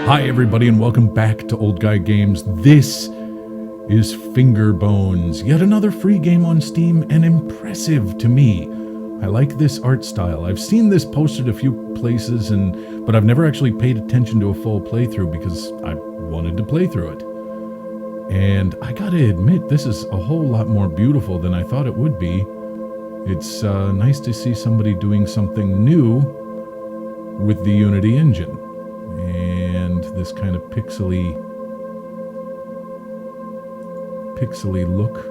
Hi everybody and welcome back to Old Guy Games. This is Fingerbones, yet another free game on Steam and impressive to me. I like this art style. I've seen this posted a few places but I've never actually paid attention to a full playthrough because I wanted to play through it. And I gotta admit, this is a whole lot more beautiful than I thought it would be. It's nice to see somebody doing something new with the Unity engine. And this kind of pixely look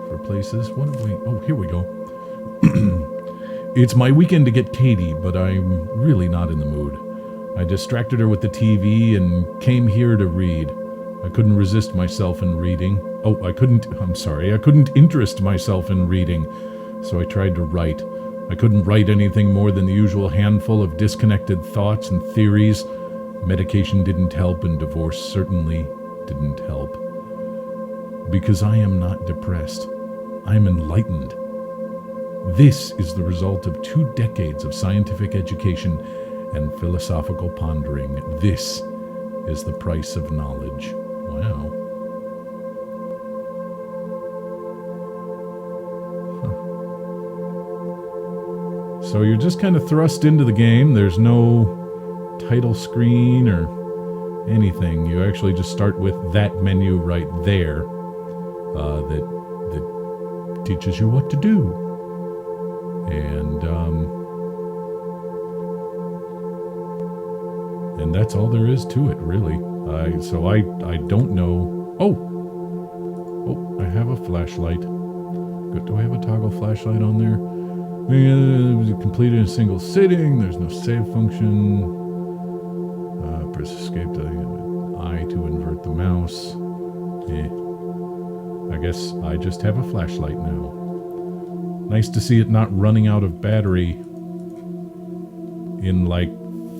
for places. What have we... Oh, here we go. It's my weekend to get Katie, but I'm really not in the mood. I distracted her with the TV and came here to read. I couldn't resist myself in reading. I couldn't interest myself in reading, so I tried to write. I couldn't write anything more than the usual handful of disconnected thoughts and theories. Medication didn't help, and divorce certainly didn't help. Because I am not depressed. I am enlightened. This is the result of 2 decades of scientific education and philosophical pondering. This is the price of knowledge. Wow. So you're just kind of thrust into the game. There's no title screen or anything. You actually just start with that menu right there that teaches you what to do. And that's all there is to it, really. I don't know. Oh, I have a flashlight. Do I have a toggle flashlight on there? Completed in a single sitting. There's no save function. Press escape to I to invert the mouse. I guess I just have a flashlight now. Nice to see it not running out of battery in like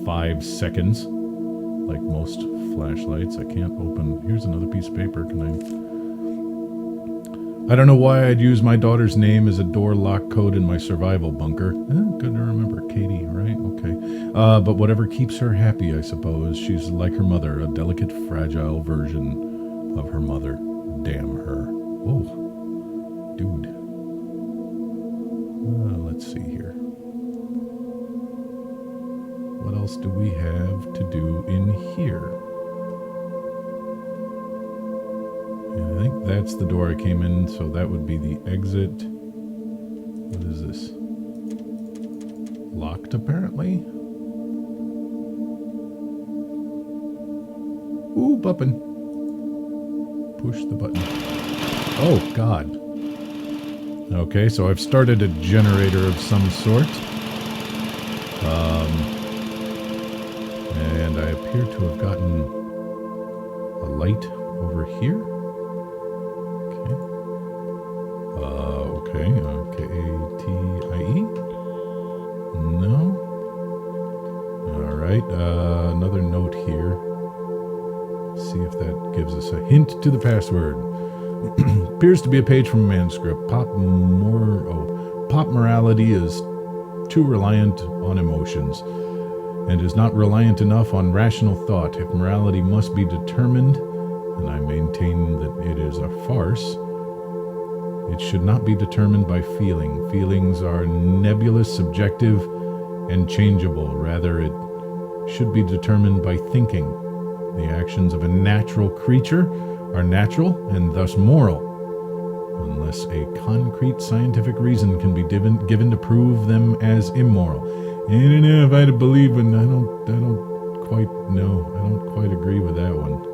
5 seconds, like most flashlights. I can't open. Here's another piece of paper. I don't know why I'd use my daughter's name as a door lock code in my survival bunker. Good to remember. Katie, right? Okay. But whatever keeps her happy, I suppose. She's like her mother, a delicate, fragile version of her mother. Damn her. Oh, dude. Let's see here. What else do we have to do in here? I think that's the door I came in, so that would be the exit. What is this? Locked, apparently? Ooh, button. Push the button. Oh, God. Okay, so I've started a generator of some sort. And I appear to have gotten a light over here. Okay, K-A-T-I-E? No? Alright, another note here. Let's see if that gives us a hint to the password. Appears to be a page from a manuscript. Pop morality is too reliant on emotions, and is not reliant enough on rational thought. If morality must be determined, and I maintain that it is a farce, it should not be determined by feeling. Feelings are nebulous, subjective, and changeable. Rather, it should be determined by thinking. The actions of a natural creature are natural and thus moral, unless a concrete scientific reason can be given to prove them as immoral. I don't know if I'd believe in. I don't quite know. I don't quite agree with that one.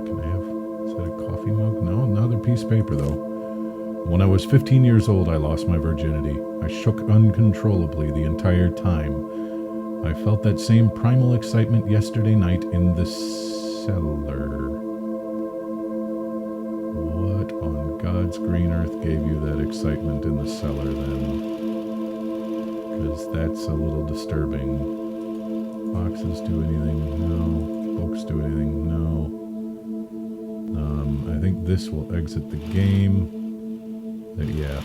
Can I have, is that a coffee mug? No, another piece of paper though. When I was 15 years old, I lost my virginity. I shook uncontrollably the entire time. I felt that same primal excitement yesterday night in the cellar. What on God's green earth gave you that excitement in the cellar then? Because that's a little disturbing. Boxes do anything? No. Books do anything? No. I think this will exit the game. Yeah.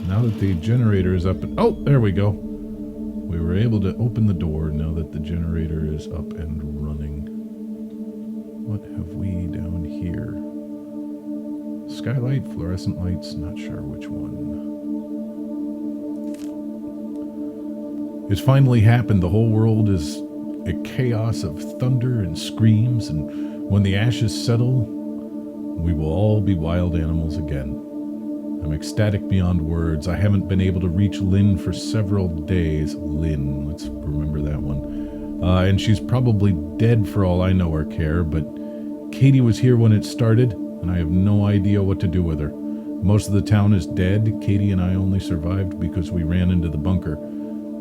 Now that the generator is up... Oh, there we go. We were able to open the door now that the generator is up and running. What have we down here? Skylight, fluorescent lights, not sure which one. It's finally happened. The whole world is a chaos of thunder and screams, and when the ashes settle, we will all be wild animals again. I'm ecstatic beyond words. I haven't been able to reach Lynn for several days. Lynn, let's remember that one. And she's probably dead for all I know or care, but Katie was here when it started, and I have no idea what to do with her. Most of the town is dead. Katie and I only survived because we ran into the bunker.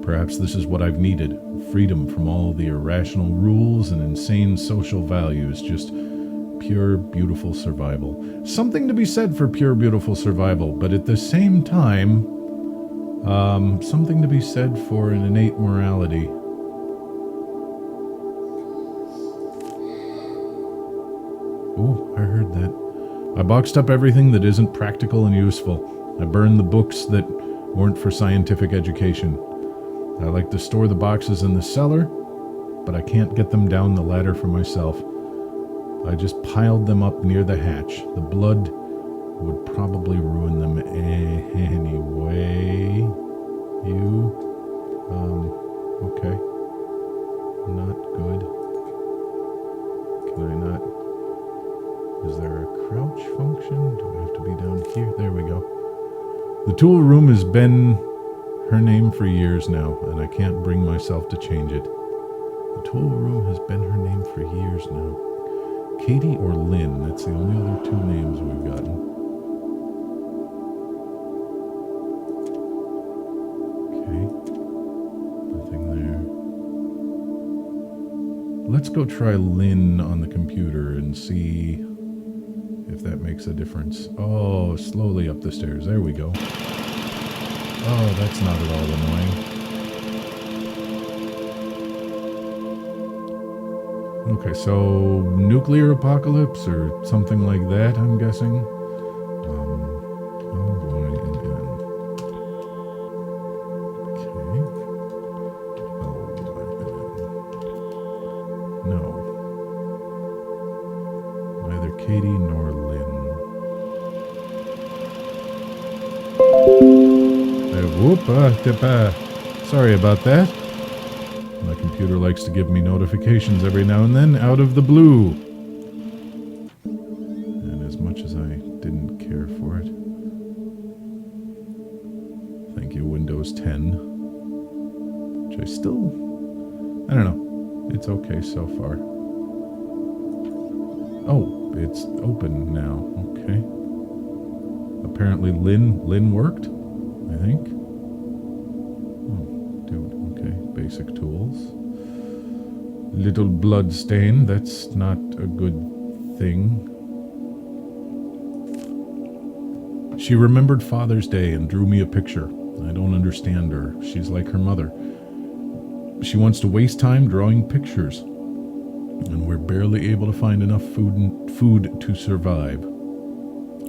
Perhaps this is what I've needed. Freedom from all the irrational rules and insane social values. Just pure, beautiful survival. Something to be said for pure, beautiful survival, but at the same time, something to be said for an innate morality. Oh, I heard that. I boxed up everything that isn't practical and useful. I burned the books that weren't for scientific education. I like to store the boxes in the cellar, but I can't get them down the ladder for myself. I just piled them up near the hatch. The blood would probably ruin them anyway. Okay. Not good. Can I not? Is there a crouch function? Do I have to be down here? There we go. The tool room has been her name for years now, and I can't bring myself to change it. The tool room has been her name for years now. Katie or Lynn, that's the only other two names we've gotten. Okay. Nothing there. Let's go try Lynn on the computer and see if that makes a difference. Oh, slowly up the stairs. There we go. Oh, that's not at all annoying. Okay, so nuclear apocalypse or something like that, I'm guessing. Oh boy, again. Okay. No. Neither Katie nor Lynn. Sorry about that. My computer likes to give me notifications every now and then out of the blue. And as much as I didn't care for it. Thank you, Windows 10. Which I still... I don't know. It's okay so far. Oh, it's open now. Okay. Apparently Lynn worked, I think. Basic tools. Little blood stain. That's not a good thing. She remembered Father's Day and drew me a picture. I don't understand her. She's like her mother. She wants to waste time drawing pictures. And we're barely able to find enough food to survive.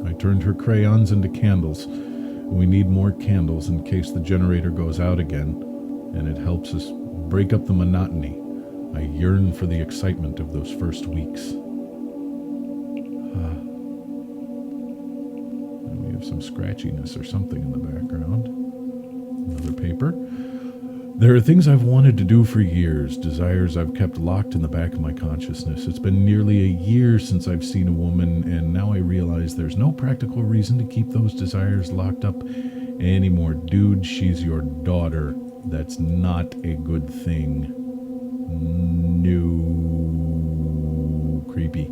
I turned her crayons into candles. We need more candles in case the generator goes out again. And it helps us break up the monotony. I yearn for the excitement of those first weeks. And we have some scratchiness or something in the background. Another paper. There are things I've wanted to do for years, desires I've kept locked in the back of my consciousness. It's been nearly a year since I've seen a woman, and now I realize there's no practical reason to keep those desires locked up anymore. Dude, she's your daughter. That's not a good thing. No. Creepy.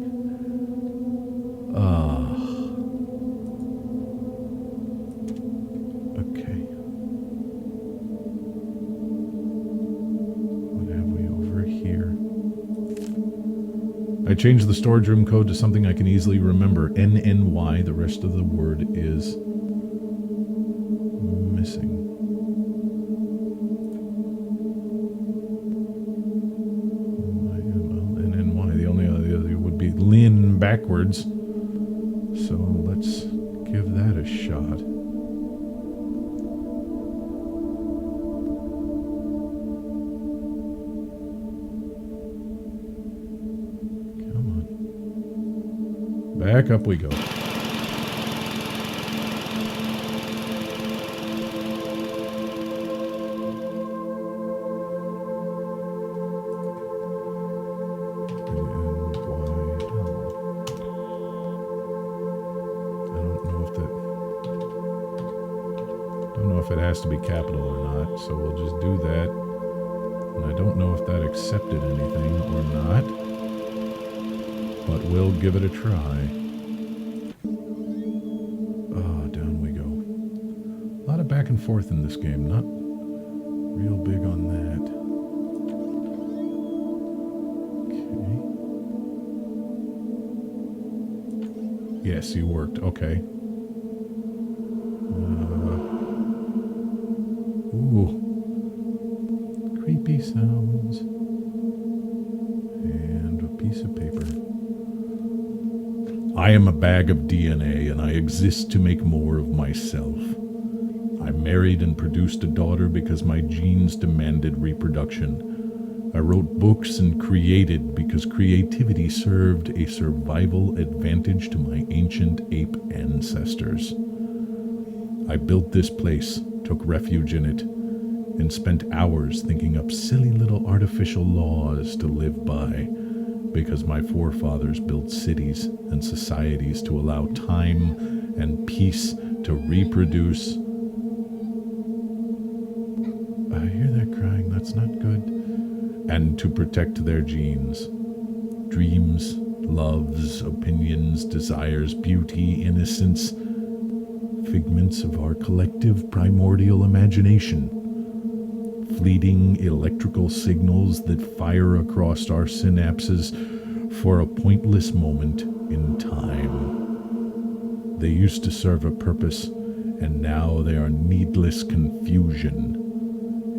Okay. What have we over here? I changed the storage room code to something I can easily remember. NNY. The rest of the word is missing. backwards. So let's give that a shot. Come on. Back up we go. If it has to be capital or not, so we'll just do that. And I don't know if that accepted anything or not, but we'll give it a try. Oh, down we go. A lot of back and forth in this game, not real big on that. Okay. Yes, you worked. Okay. Ooh. Creepy sounds. And a piece of paper. I am a bag of DNA, and I exist to make more of myself. I married and produced a daughter because my genes demanded reproduction. I wrote books and created because creativity served a survival advantage to my ancient ape ancestors. I built this place, took refuge in it, and spent hours thinking up silly little artificial laws to live by, because my forefathers built cities and societies to allow time and peace to reproduce. I hear that crying, that's not good. And to protect their genes. Dreams, loves, opinions, desires, beauty, innocence, figments of our collective primordial imagination. Fleeting electrical signals that fire across our synapses for a pointless moment in time. They used to serve a purpose, and now they are needless confusion.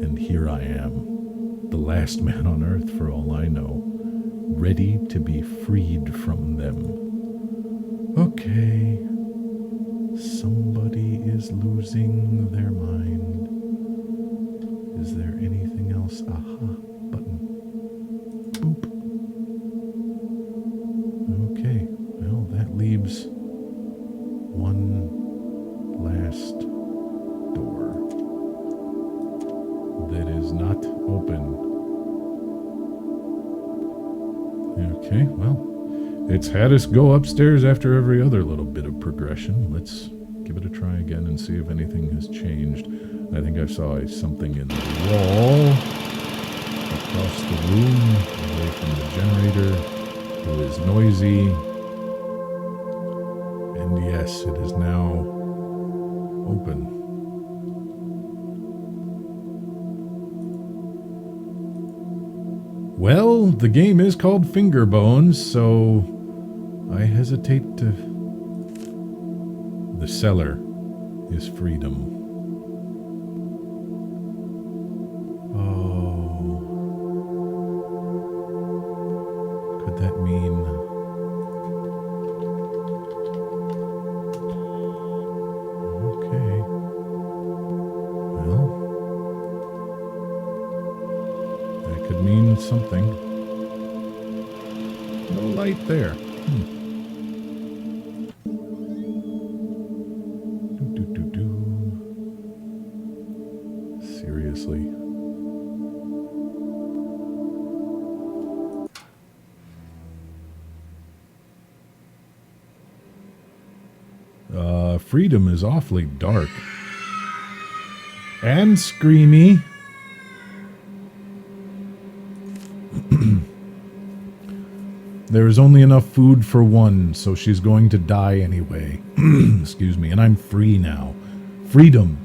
And here I am, the last man on earth for all I know, ready to be freed from them. Okay. Somebody is losing their mind. Is there anything else? Aha, button. Boop. Okay, well, that leaves one last door that is not open. Okay, well, it's had us go upstairs after every other little bit of progression. Let's give it a try again and see if anything has changed. I think I saw something in the wall across the room, away from the generator. It was noisy. And yes, it is now open. Well, the game is called Fingerbones, so I hesitate to... The cellar is freedom. Oh. Could that mean... Okay. Well... That could mean something. No light there. Seriously. Freedom is awfully dark. And screamy. There is only enough food for one, so she's going to die anyway. Excuse me, and I'm free now. Freedom.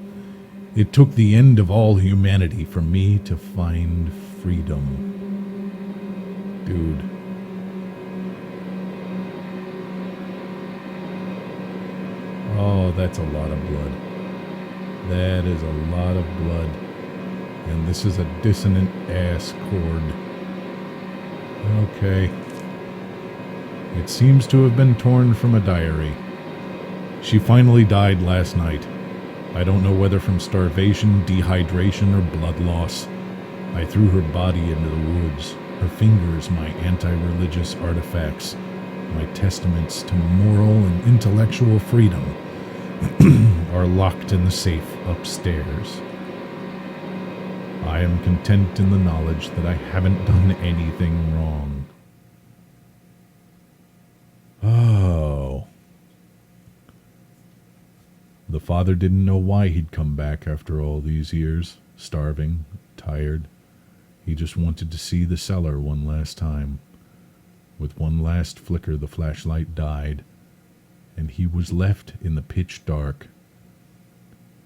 It took the end of all humanity for me to find freedom. Dude. Oh, that's a lot of blood. That is a lot of blood. And this is a dissonant ass chord. Okay. It seems to have been torn from a diary. She finally died last night. I don't know whether from starvation, dehydration, or blood loss. I threw her body into the woods. Her fingers, my anti-religious artifacts, my testaments to moral and intellectual freedom, are locked in the safe upstairs. I am content in the knowledge that I haven't done anything wrong. Oh. The father didn't know why he'd come back after all these years, starving, tired. He just wanted to see the cellar one last time. With one last flicker, the flashlight died, and he was left in the pitch dark.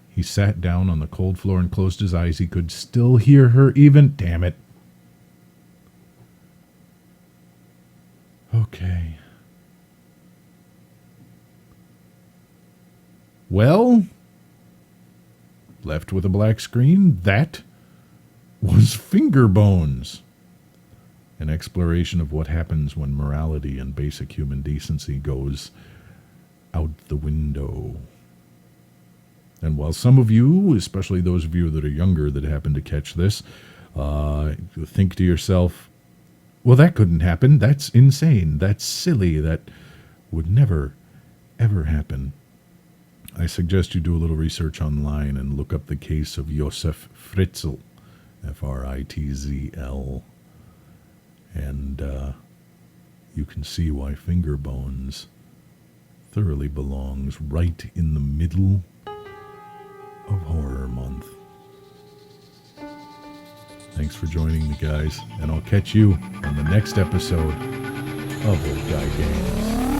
He sat down on the cold floor and closed his eyes. He could still hear her even... Damn it. Okay. Well, left with a black screen, that was Fingerbones. An exploration of what happens when morality and basic human decency goes out the window. And while some of you, especially those of you that are younger that happen to catch this, think to yourself, well, that couldn't happen. That's insane. That's silly. That would never, ever happen. I suggest you do a little research online and look up the case of Josef Fritzl, Fritzl. And you can see why Fingerbones thoroughly belongs right in the middle of Horror Month. Thanks for joining me, guys, and I'll catch you on the next episode of Old Guy Games.